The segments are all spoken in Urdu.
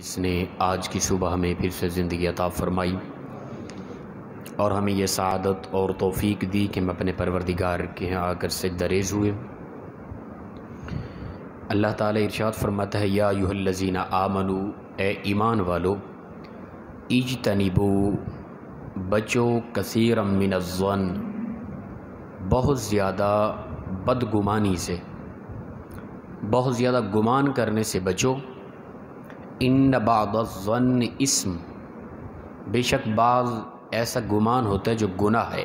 اس نے آج کی صبح ہمیں پھر سے زندگی عطا فرمائی اور ہمیں یہ سعادت اور توفیق دی کہ ہم اپنے پروردگار کے یہاں آ کر سجدہ ریز ہوئے۔ اللہ تعالیٰ ارشاد فرماتا ہے یا ایھا الذین آمنوا، اے ایمان والو، اجتنبوا، بچو کثیرا من الظن، بہت زیادہ بدگمانی سے، بہت زیادہ گمان کرنے سے بچو۔ ان بعض الظن اسم، بے شک بعض ایسا گمان ہوتا ہے جو گناہ ہے۔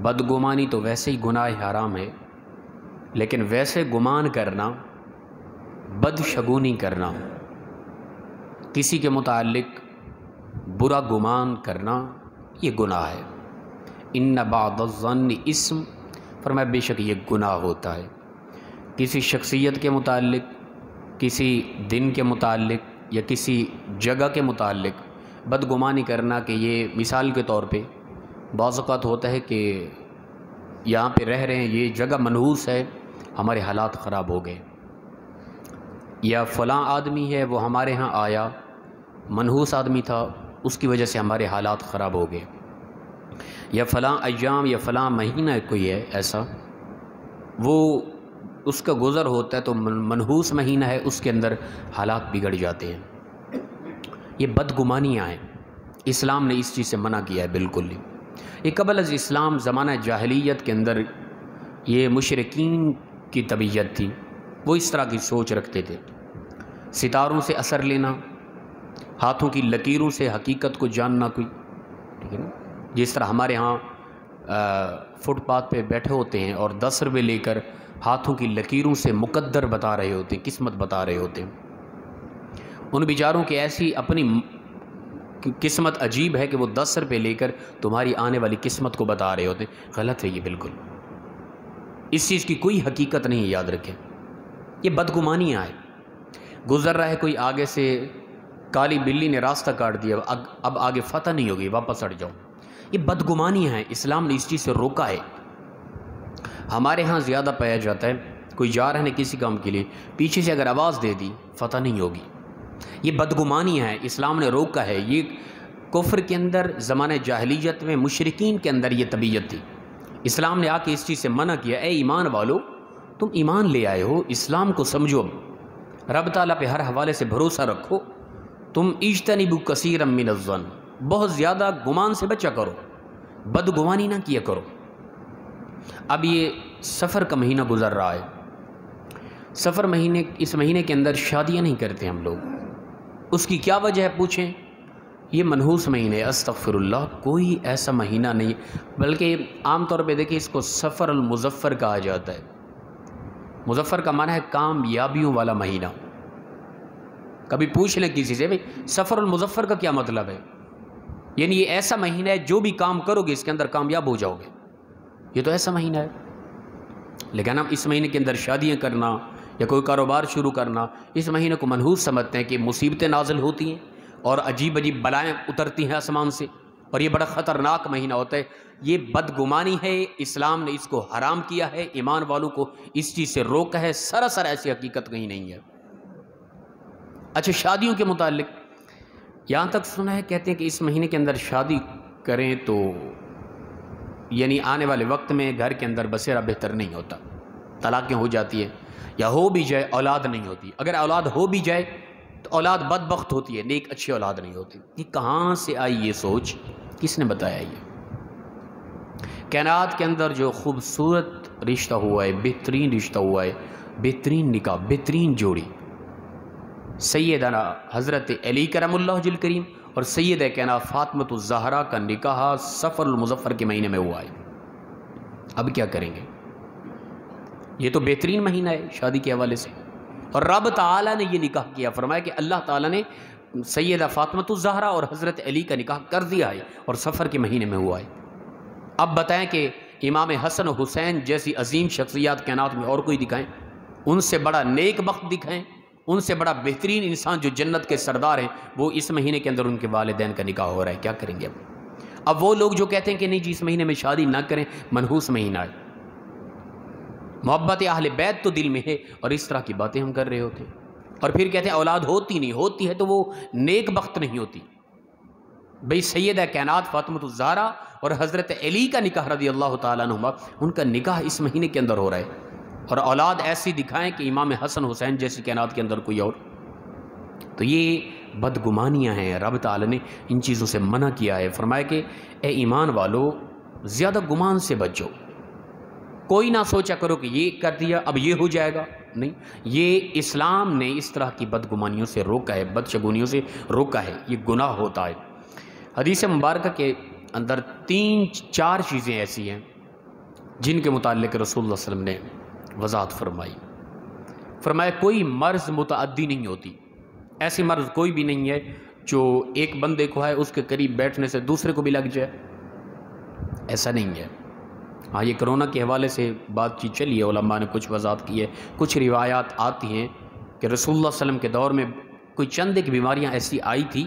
بدگمانی تو ویسے ہی گناہ حرام ہے، لیکن ویسے گمان کرنا، بدشگونی کرنا، کسی کے متعلق برا گمان کرنا، یہ گناہ ہے۔ ان بعض الظن اسم، فرمایا بے شک یہ گناہ ہوتا ہے۔ کسی شخصیت کے متعلق، کسی دن کے متعلق یا کسی جگہ کے متعلق بدگمانی کرنا، کہ یہ مثال کے طور پہ بعض اوقات ہوتا ہے کہ یہاں پہ رہ رہے ہیں، یہ جگہ منحوس ہے، ہمارے حالات خراب ہو گئے، یا فلاں آدمی ہے وہ ہمارے ہاں آیا، منحوس آدمی تھا، اس کی وجہ سے ہمارے حالات خراب ہو گئے، یا فلاں ایام یا فلاں مہینہ کوئی ہے ایسا، وہ اس کا گزر ہوتا ہے تو منحوس مہینہ ہے، اس کے اندر حالات بگڑ جاتے ہیں۔ یہ بدگمانیاں ہیں، اسلام نے اس چیز سے منع کیا ہے بالکل نہیں۔ یہ قبل از اسلام زمانہ جاہلیت کے اندر یہ مشرکین کی طبیعت تھی، وہ اس طرح کی سوچ رکھتے تھے۔ ستاروں سے اثر لینا، ہاتھوں کی لکیروں سے حقیقت کو جاننا، کوئی ٹھیک ہے نا، جس طرح ہمارے ہاں فٹ پاتھ پہ بیٹھے ہوتے ہیں اور 10 روپے لے کر ہاتھوں کی لکیروں سے مقدر بتا رہے ہوتے ہیں، قسمت بتا رہے ہوتے ہیں۔ ان بیچاروں کی ایسی اپنی قسمت عجیب ہے کہ وہ 10 روپے لے کر تمہاری آنے والی قسمت کو بتا رہے ہوتے ہیں۔ غلط ہے یہ بالکل، اس چیز کی کوئی حقیقت نہیں ہے، یاد رکھیں۔ یہ بدگمانیاں ہیں۔ گزر رہا ہے کوئی آگے سے، کالی بلی نے راستہ کاٹ دیا، اب آگے فتح نہیں ہوگی، واپس ہٹ جاؤ، یہ بدگمانیاں ہیں۔ اسلام نے اس چیز سے روکا ہے۔ ہمارے ہاں زیادہ پایا جاتا ہے، کوئی جا رہا ہے کسی کام کے لیے، پیچھے سے اگر آواز دے دی فتح نہیں ہوگی، یہ بدگمانیاں ہیں، اسلام نے روکا ہے۔ یہ کفر کے اندر، زمانہ جاہلیت میں مشرکین کے اندر یہ طبیعت تھی۔ اسلام نے آ کے اس چیز سے منع کیا، اے ایمان والو، تم ایمان لے آئے ہو، اسلام کو سمجھو، رب تعالیٰ پہ ہر حوالے سے بھروسہ رکھو، تم اجتنبوا کثیرا من الظن، بہت زیادہ گمان سے بچا کرو، بدگمانی نہ کیا کرو۔ اب یہ سفر کا مہینہ گزر رہا ہے، سفر مہینے، اس مہینے کے اندر شادیاں نہیں کرتے ہم لوگ۔ اس کی کیا وجہ ہے پوچھیں؟ یہ منحوس مہینہ ہے، استغفر اللہ، کوئی ایسا مہینہ نہیں، بلکہ عام طور پہ دیکھیں اس کو سفر المظفر کہا جاتا ہے۔ مظفر کا معنی ہے کامیابیوں والا مہینہ۔ کبھی پوچھ لیں کسی سے، بھئی سفر المظفر کا کیا مطلب ہے؟ یعنی یہ ایسا مہینہ ہے جو بھی کام کرو گے اس کے اندر کامیاب ہو جاؤ گے، یہ تو ایسا مہینہ ہے۔ لیکن ہم اس مہینے کے اندر شادیاں کرنا یا کوئی کاروبار شروع کرنا، اس مہینے کو منحوس سمجھتے ہیں کہ مصیبتیں نازل ہوتی ہیں اور عجیب عجیب بلائیں اترتی ہیں آسمان سے، اور یہ بڑا خطرناک مہینہ ہوتا ہے۔ یہ بدگمانی ہے، اسلام نے اس کو حرام کیا ہے، ایمان والوں کو اس چیز سے روکا ہے، سراسر ایسی حقیقت کہیں نہیں ہے۔ اچھا، شادیوں کے متعلق یہاں تک سنا ہے، کہتے ہیں کہ اس مہینے کے اندر شادی کریں تو یعنی آنے والے وقت میں گھر کے اندر بسیرا بہتر نہیں ہوتا، طلاقیں ہو جاتی ہیں، یا ہو بھی جائے اولاد نہیں ہوتی، اگر اولاد ہو بھی جائے تو اولاد بدبخت ہوتی ہے، نیک اچھی اولاد نہیں ہوتی۔ یہ کہاں سے آئی یہ سوچ؟ کس نے بتایا؟ یہ کائنات کے اندر جو خوبصورت رشتہ ہوا ہے، بہترین رشتہ ہوا ہے، بہترین نکاح، بہترین جوڑی، سیدنا حضرت علی کرم اللہ وجہ الکریم اور سیدہ کائنات فاطمۃ الزہرا کا نکاح سفر المظفر کے مہینے میں ہوا ہے۔ اب کیا کریں گے؟ یہ تو بہترین مہینہ ہے شادی کے حوالے سے، اور رب تعالیٰ نے یہ نکاح کیا، فرمایا کہ اللہ تعالیٰ نے سیدہ فاطمۃ الزہرا اور حضرت علی کا نکاح کر دیا ہے اور سفر کے مہینے میں ہوا ہے۔ اب بتائیں کہ امام حسن و حسین جیسی عظیم شخصیات کائنات میں اور کوئی دکھائیں؟ ان سے بڑا نیک بخت دکھائیں، ان سے بڑا بہترین انسان جو جنت کے سردار ہیں، وہ اس مہینے کے اندر ان کے والدین کا نکاح ہو رہا ہے، کیا کریں گے اب وہ لوگ جو کہتے ہیں کہ نہیں جی اس مہینے میں شادی نہ کریں، منحوس مہینہ ہے، محبت اہل بیت تو دل میں ہے، اور اس طرح کی باتیں ہم کر رہے ہوتے ہیں۔ اور پھر کہتے ہیں اولاد ہوتی نہیں، ہوتی ہے تو وہ نیک بخت نہیں ہوتی۔ بھئی سیدہ کائنات فاطمۃ الزہرا اور حضرت علی کا نکاح رضی اللہ تعالیٰ عنہما، ان کا نکاح اس مہینے کے اندر ہو رہا ہے، اور اولاد ایسی دکھائیں کہ امام حسن حسین جیسی کائنات کے اندر کوئی اور۔ تو یہ بدگمانیاں ہیں، رب تعالیٰ نے ان چیزوں سے منع کیا ہے۔ فرمایا کہ اے ایمان والو زیادہ گمان سے بچو، کوئی نہ سوچا کرو کہ یہ کر دیا اب یہ ہو جائے گا، نہیں، یہ اسلام نے اس طرح کی بدگمانیوں سے روکا ہے، بدشگونیوں سے روکا ہے، یہ گناہ ہوتا ہے۔ حدیث مبارکہ کے اندر 3-4 چیزیں ایسی ہیں جن کے متعلق رسول اللہ صلی اللہ علیہ وسلم نے وضاحت فرمائی۔ فرمایا کوئی مرض متعدی نہیں ہوتی، ایسی مرض کوئی بھی نہیں ہے جو ایک بندے کو ہے اس کے قریب بیٹھنے سے دوسرے کو بھی لگ جائے، ایسا نہیں ہے۔ ہاں یہ کرونا کے حوالے سے بات چیت چلی ہے، علماء نے کچھ وضاحت کی ہے، کچھ روایات آتی ہیں کہ رسول اللہ صلی اللہ علیہ وسلم کے دور میں کوئی چند ایک بیماریاں ایسی آئی تھی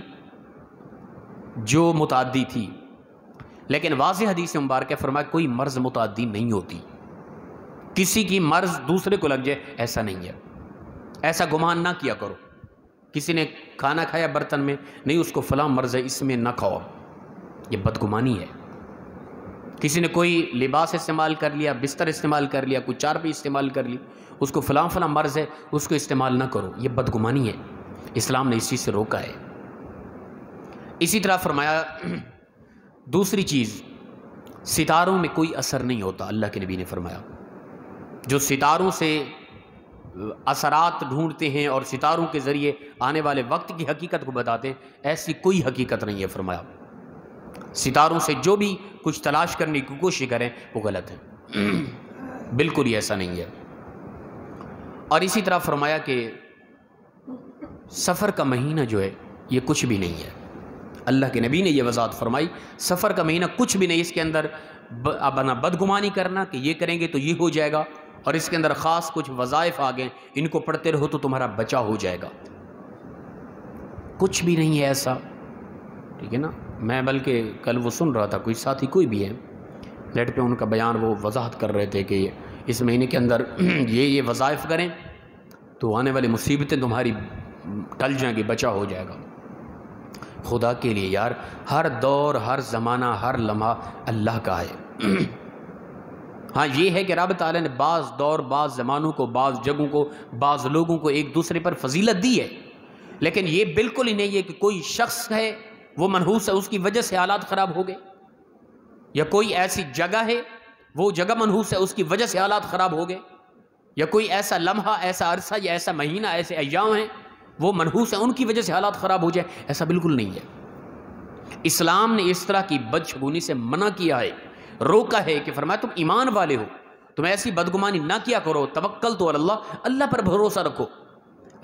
جو متعدی تھی، لیکن واضح حدیث مبارکہ فرمایا کوئی مرض متعدی نہیں ہوتی، کسی کی مرض دوسرے کو لگ جائے ایسا نہیں ہے، ایسا گمان نہ کیا کرو۔ کسی نے کھانا کھایا برتن میں، نہیں اس کو فلاں مرض ہے اس میں نہ کھاؤ، یہ بدگمانی ہے۔ کسی نے کوئی لباس استعمال کر لیا، بستر استعمال کر لیا، کوئی چارپائی استعمال کر لی، اس کو فلاں فلاں مرض ہے اس کو استعمال نہ کرو، یہ بدگمانی ہے، اسلام نے اس چیز سے روکا ہے۔ اسی طرح فرمایا دوسری چیز، ستاروں میں کوئی اثر نہیں ہوتا، اللہ کے نبی نے فرمایا جو ستاروں سے اثرات ڈھونڈتے ہیں اور ستاروں کے ذریعے آنے والے وقت کی حقیقت کو بتاتے ہیں، ایسی کوئی حقیقت نہیں ہے۔ فرمایا ستاروں سے جو بھی کچھ تلاش کرنے کی کوشش کریں وہ غلط ہے، بالکل ہی ایسا نہیں ہے۔ اور اسی طرح فرمایا کہ سفر کا مہینہ جو ہے یہ کچھ بھی نہیں ہے، اللہ کے نبی نے یہ وضاحت فرمائی، سفر کا مہینہ کچھ بھی نہیں، اس کے اندر اپنا بدگمانی کرنا کہ یہ کریں گے تو یہ ہو جائے گا، اور اس کے اندر خاص کچھ وظائف آ گئے، ان کو پڑھتے رہو تو تمہارا بچا ہو جائے گا، کچھ بھی نہیں ہے ایسا، ٹھیک ہے نا۔ میں بلکہ کل وہ سن رہا تھا، کوئی ساتھی کوئی بھی ہے نیٹ پہ ان کا بیان، وہ وضاحت کر رہے تھے کہ اس مہینے کے اندر یہ وظائف کریں تو آنے والی مصیبتیں تمہاری ٹل جائیں گی، بچا ہو جائے گا۔ خدا کے لیے یار، ہر دور، ہر زمانہ، ہر لمحہ اللہ کا ہے۔ ہاں یہ ہے کہ رب تعالیٰ نے بعض دور، بعض زمانوں کو، بعض جگہوں کو، بعض لوگوں کو ایک دوسرے پر فضیلت دی ہے، لیکن یہ بالکل ہی نہیں ہے کہ کوئی شخص ہے وہ منحوس ہے اس کی وجہ سے حالات خراب ہو گئے، یا کوئی ایسی جگہ ہے وہ جگہ منحوس ہے اس کی وجہ سے حالات خراب ہو گئے، یا کوئی ایسا لمحہ، ایسا عرصہ یا ایسا مہینہ، ایسے ایام ہیں وہ منحوس ہیں ان کی وجہ سے حالات خراب ہو جائے، ایسا بالکل نہیں ہے۔ اسلام نے اس طرح کی بدشگونی سے منع کیا ہے، روکا ہے کہ فرمایا تم ایمان والے ہو، تم ایسی بدگمانی نہ کیا کرو، توکل تو اللہ، اللہ پر بھروسہ رکھو،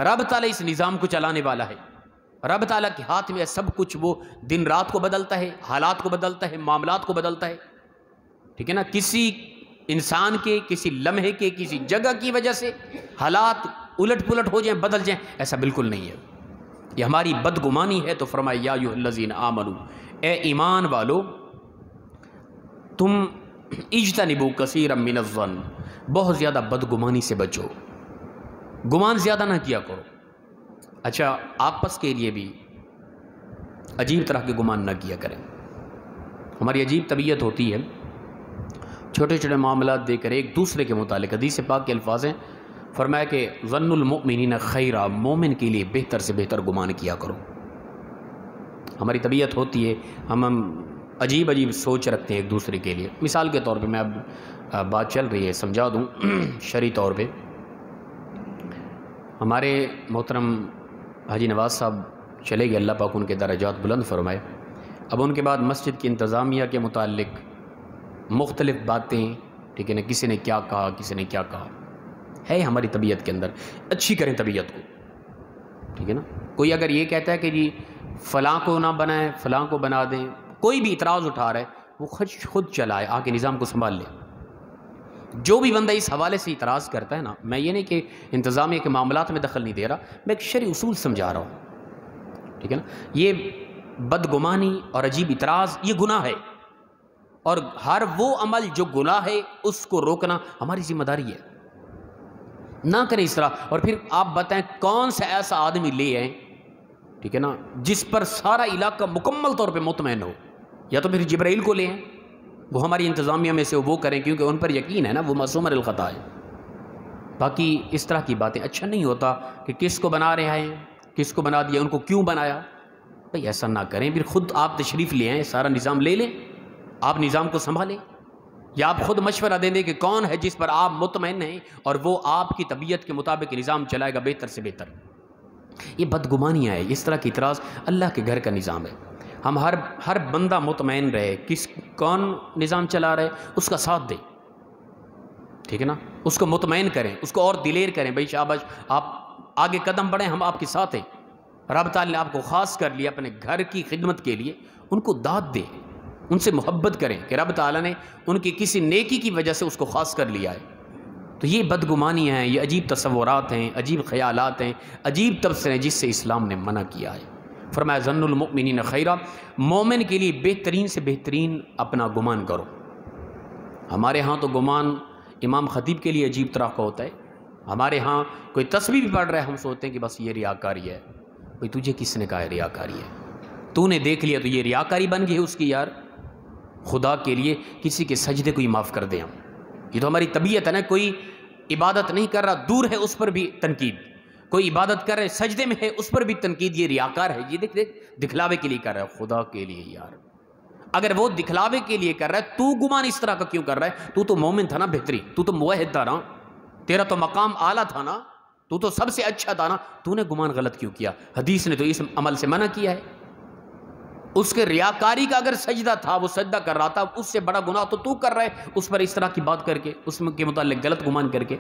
رب تعالیٰ اس نظام کو چلانے والا ہے، رب تعالیٰ کے ہاتھ میں سب کچھ، وہ دن رات کو بدلتا ہے، حالات کو بدلتا ہے، معاملات کو بدلتا ہے، ٹھیک ہے نا۔ کسی انسان کے، کسی لمحے کے، کسی جگہ کی وجہ سے حالات الٹ پلٹ ہو جائیں، بدل جائیں، ایسا بالکل نہیں ہے، یہ ہماری بدگمانی ہے۔ تو فرمایا یا ایھا الذین آمنوا، اے ایمان والو تم اجتنبوا کثیرا من الظن، بہت زیادہ بدگمانی سے بچو، گمان زیادہ نہ کیا کرو۔ اچھا آپس کے لیے بھی عجیب طرح کے گمان نہ کیا کریں، ہماری عجیب طبیعت ہوتی ہے، چھوٹے چھوٹے معاملات دے کر ایک دوسرے کے متعلق، حدیث پاک کے الفاظ ہیں، فرمایا کہ ظن المؤمنین خیرا، مومن کے لیے بہتر سے بہتر گمان کیا کرو۔ ہماری طبیعت ہوتی ہے، ہم عجیب عجیب سوچ رکھتے ہیں ایک دوسرے کے لیے۔ مثال کے طور پہ میں اب بات چل رہی ہے سمجھا دوں شرعی طور پہ، ہمارے محترم حاجی نواز صاحب چلے گئے، اللہ پاک ان کے درجات بلند فرمائے۔ اب ان کے بعد مسجد کی انتظامیہ کے متعلق مختلف باتیں، ٹھیک ہے نا، کسی نے کیا کہا، کسی نے کیا کہا، ہے ہماری طبیعت کے اندر، اچھی کریں طبیعت کو، ٹھیک ہے نا۔ کوئی اگر یہ کہتا ہے کہ جی فلاں کو نہ بنائیں، فلاں کو بنا دیں، کوئی بھی اعتراض اٹھا رہا ہے وہ خود چلائے، آ کے نظام کو سنبھال لے۔ جو بھی بندہ اس حوالے سے اعتراض کرتا ہے نا، میں یہ نہیں کہ انتظامیہ کے معاملات میں دخل نہیں دے رہا، میں ایک شرعی اصول سمجھا رہا ہوں، ٹھیک ہے نا۔ یہ بدگمانی اور عجیب اعتراض یہ گناہ ہے، اور ہر وہ عمل جو گناہ ہے اس کو روکنا ہماری ذمہ داری ہے۔ نہ کریں اس طرح. اور پھر آپ بتائیں کون سا ایسا آدمی لے آئیں, ٹھیک ہے نا, جس پر سارا علاقہ مکمل طور پہ مطمئن ہو. یا تو پھر جبرائیل کو لے آئیں, وہ ہماری انتظامیہ میں سے وہ کریں, کیونکہ ان پر یقین ہے نا, وہ معصوم الخطا ہے. باقی اس طرح کی باتیں اچھا نہیں ہوتا کہ کس کو بنا رہے ہیں, کس کو بنا دیا, ان کو کیوں بنایا. بھئی ایسا نہ کریں. پھر خود آپ تشریف لے آئیں, سارا نظام لے لیں, آپ نظام کو سنبھالیں, یا آپ خود مشورہ دیں دیں کہ کون ہے جس پر آپ مطمئن ہیں اور وہ آپ کی طبیعت کے مطابق نظام چلائے گا بہتر سے بہتر. یہ بدگمانیاں ہیں, اس طرح کی اعتراض اللہ کے گھر کا نظام ہے. ہم ہر بندہ مطمئن رہے, کون نظام چلا رہے اس کا ساتھ دیں, ٹھیک ہے نا, اس کو مطمئن کریں, اس کو اور دلیر کریں. بھائی شاباش, آپ آگے قدم بڑھیں, ہم آپ کے ساتھ ہیں. رب تعالیٰ نے آپ کو خاص کر لیا اپنے گھر کی خدمت کے لیے, ان کو داد دیں, ان سے محبت کریں کہ رب تعالیٰ نے ان کی کسی نیکی کی وجہ سے اس کو خاص کر لیا ہے. تو یہ بدگمانیاں ہیں, یہ عجیب تصورات ہیں, عجیب خیالات ہیں, عجیب تبصرے ہیں جس سے اسلام نے منع کیا ہے. فرمایا ظن المؤمنین خیرا, مومن کے لیے بہترین سے بہترین اپنا گمان کرو. ہمارے ہاں تو گمان امام خطیب کے لیے عجیب طرح کا ہوتا ہے. ہمارے ہاں کوئی تسبیح بھی پڑھ رہا ہے, ہم سوچتے ہیں کہ بس یہ ریاکاری ہے. بھئی تجھے کس نے کہا ہے ریاکاری ہے؟ تو نے دیکھ لیا تو یہ ریاکاری بن گئی ہے اس کی. یار خدا کے لیے کسی کے سجدے کو ہی معاف کر دیں ہم, یہ تو ہماری طبیعت ہے نا. کوئی عبادت نہیں کر رہا, دور ہے, اس پر بھی تنقید. کوئی عبادت کر رہے, سجدے میں ہے, اس پر بھی تنقید. یہ ریاکار ہے, یہ دیکھ دکھلاوے کے لیے کر رہا ہے. خدا کے لیے یار, اگر وہ دکھلاوے کے لیے کر رہا ہے, تو گمان اس طرح کا کیوں کر رہا ہے؟ تو مومن تھا نا بہترین, تو موحد تھا نا, تیرا تو مقام اعلیٰ تھا نا, تو سب سے اچھا تھا نا, تو نے گمان غلط کیوں کیا؟ حدیث نے تو اس عمل سے منع کیا ہے. اس کے ریاکاری کا اگر سجدہ تھا, وہ سجدہ کر رہا تھا, اس سے بڑا گناہ تو کر رہا ہے اس پر اس طرح کی بات کر کے, اس کے متعلق غلط گمان کر کے.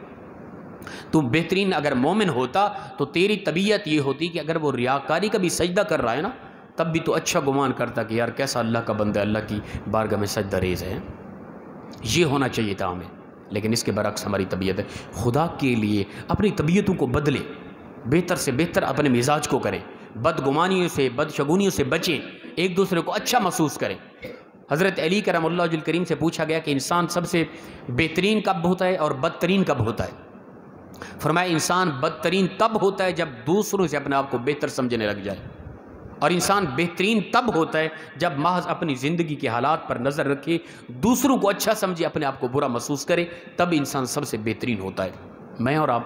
تو بہترین اگر مومن ہوتا تو تیری طبیعت یہ ہوتی کہ اگر وہ ریاکاری کا بھی سجدہ کر رہا ہے نا, تب بھی تو اچھا گمان کرتا کہ یار کیسا اللہ کا بندہ, اللہ کی بارگاہ میں سجدہ ریز ہے. یہ ہونا چاہیے تھا ہمیں, لیکن اس کے برعکس ہماری طبیعت ہے. خدا کے لیے اپنی طبیعتوں کو بدلیں, بہتر سے بہتر اپنے مزاج کو کریں, بدگمانیوں سے, بدشگونیوں سے بچیں, ایک دوسرے کو اچھا محسوس کریں. حضرت علی کرم اللہ وجہ الکریم سے پوچھا گیا کہ انسان سب سے بہترین کب ہوتا ہے اور بدترین کب ہوتا ہے؟ فرمایا انسان بدترین تب ہوتا ہے جب دوسروں سے اپنے آپ کو بہتر سمجھنے لگ جائے, اور انسان بہترین تب ہوتا ہے جب محض اپنی زندگی کے حالات پر نظر رکھے, دوسروں کو اچھا سمجھے, اپنے آپ کو برا محسوس کرے, تب انسان سب سے بہترین ہوتا ہے. میں اور آپ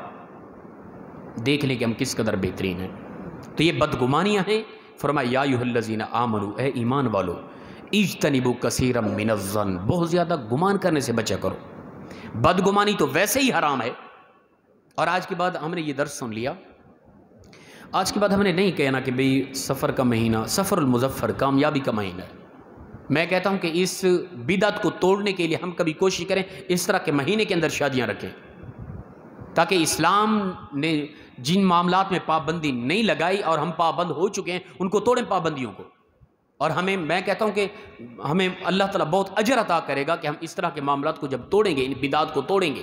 دیکھ لیں کہ ہم کس قدر بہترین ہیں. تو یہ بدگمانیاں ہیں. فرمایا یا ایھا الذین آمنوا, اے ایمان والو, اجتنبوا کثیرا من الظن, بہت زیادہ گمان کرنے سے بچا کرو. بدگمانی تو ویسے ہی حرام ہے. اور آج کے بعد ہم نے یہ درس سن لیا, آج کے بعد ہم نے نہیں کہنا کہ بھئی سفر کا مہینہ, سفر المظفر, کامیابی کا مہینہ ہے. میں کہتا ہوں کہ اس بدعت کو توڑنے کے لیے ہم کبھی کوشش کریں اس طرح کے مہینے کے اندر شادیاں رکھیں, تاکہ اسلام نے جن معاملات میں پابندی نہیں لگائی اور ہم پابند ہو چکے ہیں ان کو توڑیں پابندیوں کو. اور میں کہتا ہوں کہ ہمیں اللہ تعالیٰ بہت اجر عطا کرے گا کہ ہم اس طرح کے معاملات کو جب توڑیں گے, ان بدعات کو توڑیں گے.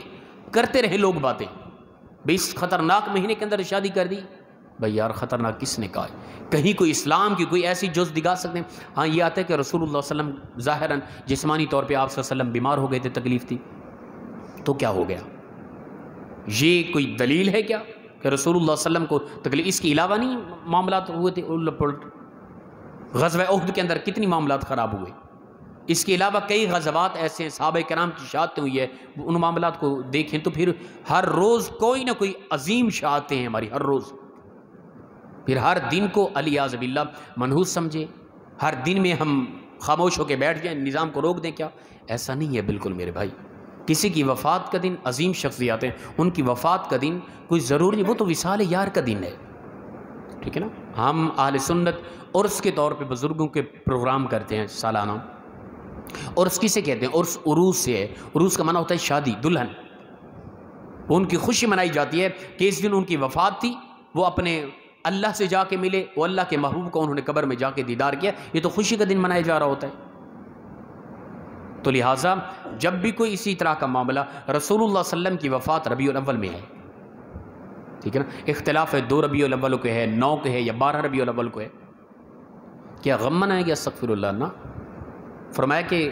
کرتے رہے لوگ باتیں, بھئی اس خطرناک مہینے کے اندر شادی کر دی. بھئی یار خطرناک کس نے کہا ہے؟ کہیں کوئی اسلام کی کوئی ایسی جز دکھا سکتے ہیں؟ ہاں یہ آتا ہے کہ رسول اللہ صلی اللہ علیہ وسلم ظاہراً جسمانی طور پہ آپ صلی اللہ علیہ وسلم بیمار ہو گئے تھے, تکلیف تھی, تو کیا ہو گیا؟ یہ کوئی دلیل ہے کیا کہ رسول اللہ صلی اللہ علیہ وسلم کو تکلیف؟ اس کے علاوہ نہیں معاملات ہوئے تھے الٹ پلٹ. غزوہ احد کے اندر کتنی معاملات خراب ہوئے. اس کے علاوہ کئی غزوات ایسے ہیں, صحابہ کرام کی شہادتیں ہوئی ہے, ان معاملات کو دیکھیں تو پھر ہر روز کوئی نہ کوئی عظیم شہادتیں ہیں ہماری, ہر روز. پھر ہر دن کو علیاذ باللہ منحوس سمجھے, ہر دن میں ہم خاموش ہو کے بیٹھ جائیں, نظام کو روک دیں. کیا ایسا نہیں ہے بالکل میرے بھائی. کسی کی وفات کا دن, عظیم شخصیات ہیں, ان کی وفات کا دن کوئی ضروری نہیں, وہ تو وصال یار کا دن ہے, ٹھیک ہے نا. ہم اہل سنت عرس کے طور پہ بزرگوں کے پروگرام کرتے ہیں سالانہ. عرس کسے کہتے ہیں؟ عرس عروس سے ہے. عروس کا معنی ہوتا ہے شادی, دلہن. ان کی خوشی منائی جاتی ہے کہ اس دن ان کی وفات تھی, وہ اپنے اللہ سے جا کے ملے, وہ اللہ کے محبوب کو انہوں نے قبر میں جا کے دیدار کیا. یہ تو خوشی کا دن منایا جا رہا ہوتا ہے. تو لہٰذا جب بھی کوئی اسی طرح کا معاملہ, رسول اللہ صلی اللہ علیہ وسلم کی وفات ربیع الاول میں ہے, ٹھیک ہے نا. اختلاف ہے 2 ربیع الاول کو ہے, 9 کو ہے, یا 12 ربیع الاول کو ہے. کیا غم منائے گا؟ استغفر اللہ. نا فرمایا کہ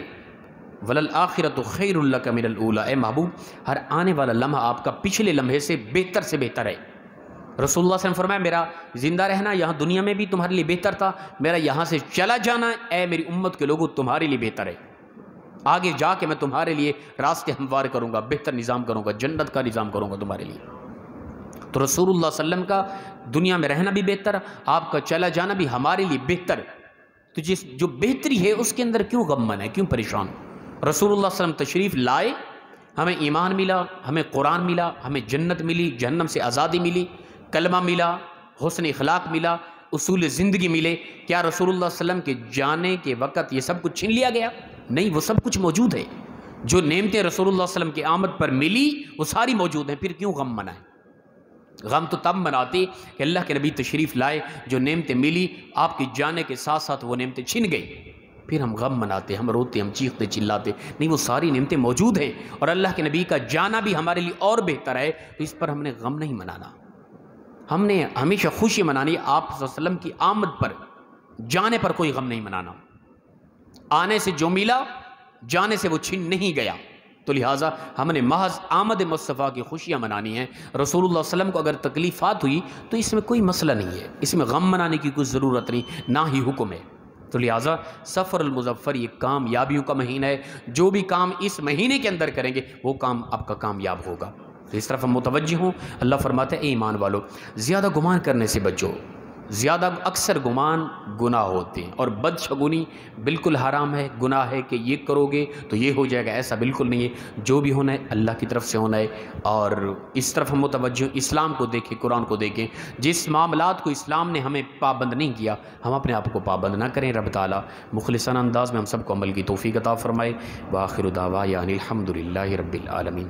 وَلَلْآخِرَةُ خَيْرٌ لَكَ مِنَ الْأُولَىٰ، اے محبوب ہر آنے والا لمحہ آپ کا پچھلے لمحے سے بہتر ہے۔ رسول اللہ صلی اللہ علیہ وسلم فرمایا میرا زندہ رہنا یہاں دنیا میں بھی تمہارے لیے بہتر تھا، میرا یہاں سے چلا جانا اے میری امت کے لوگوں تمہارے لیے بہتر ہے۔ آگے جا کے میں تمہارے لیے راستے ہموار کروں گا، بہتر نظام کروں گا، جنت کا نظام کروں گا تمہارے لیے۔ تو رسول اللہ صلی اللہ علیہ وسلم کا دنیا میں رہنا بھی بہتر، آپ کا چلا جانا بھی ہمارے لیے بہتر۔ تو جو بہتری ہے اس کے اندر کیوں غم من ہے، کیوں پریشان؟ رسول اللہ صلی اللہ علیہ وسلم تشریف لائے، ہمیں ایمان ملا، ہمیں قرآن ملا، ہمیں جنت ملی، جہنم سے آزادی ملی، کلمہ ملا، حسن اخلاق ملا، اصول زندگی ملے۔ کیا رسول اللہ صلی اللہ علیہ وسلم کے جانے کے وقت یہ سب کچھ چھین لیا گیا؟ نہیں، وہ سب کچھ موجود ہے۔ جو نعمتیں رسول اللہ صلی اللہ علیہ وسلم کی آمد پر ملی وہ ساری موجود ہیں، پھر کیوں غم منائیں؟ غم تو تب مناتے کہ اللہ کے نبی تشریف لائے، جو نعمتیں ملی آپ کے جانے کے ساتھ ساتھ وہ نعمتیں چھن گئی، پھر ہم غم مناتے، ہم روتے، ہم چیختے چلاتے۔ نہیں، وہ ساری نعمتیں موجود ہیں اور اللہ کے نبی کا جانا بھی ہمارے لیے اور بہتر ہے، تو اس پر ہم نے غم نہیں منانا۔ ہم نے ہمیشہ خوشی منانی، آپ صلی اللہ علیہ وسلم کی آمد پر، جانے پر کوئی غم نہیں منانا۔ آنے سے جو ملا جانے سے وہ چھن نہیں گیا، تو لہٰذا ہم نے محض آمد مصطفیٰ کی خوشیاں منانی ہیں۔ رسول اللہ صلی اللہ علیہ وسلم کو اگر تکلیفات ہوئی تو اس میں کوئی مسئلہ نہیں ہے، اس میں غم منانے کی کوئی ضرورت نہیں، نہ ہی حکم ہے۔ تو لہٰذا سفر المظفر یہ کامیابیوں کا مہینہ ہے، جو بھی کام اس مہینے کے اندر کریں گے وہ کام آپ کا کامیاب ہوگا۔ تو اس طرف ہم متوجہ ہوں۔ اللہ فرماتا ہے اے ایمان والو زیادہ گمان کرنے سے بچو، زیادہ اکثر گمان گناہ ہوتے ہیں، اور بدشگونی بالکل حرام ہے، گناہ ہے کہ یہ کرو گے تو یہ ہو جائے گا، ایسا بالکل نہیں ہے۔ جو بھی ہونا ہے اللہ کی طرف سے ہونا ہے، اور اس طرف ہم متوجہ ہوں۔ اسلام کو دیکھیں، قرآن کو دیکھیں، جس معاملات کو اسلام نے ہمیں پابند نہیں کیا ہم اپنے آپ کو پابند نہ کریں۔ رب تعالیٰ مخلصانہ انداز میں ہم سب کو عمل کی توفیق عطا فرمائے۔ وآخر دعوانا الحمد للہ رب العالمین۔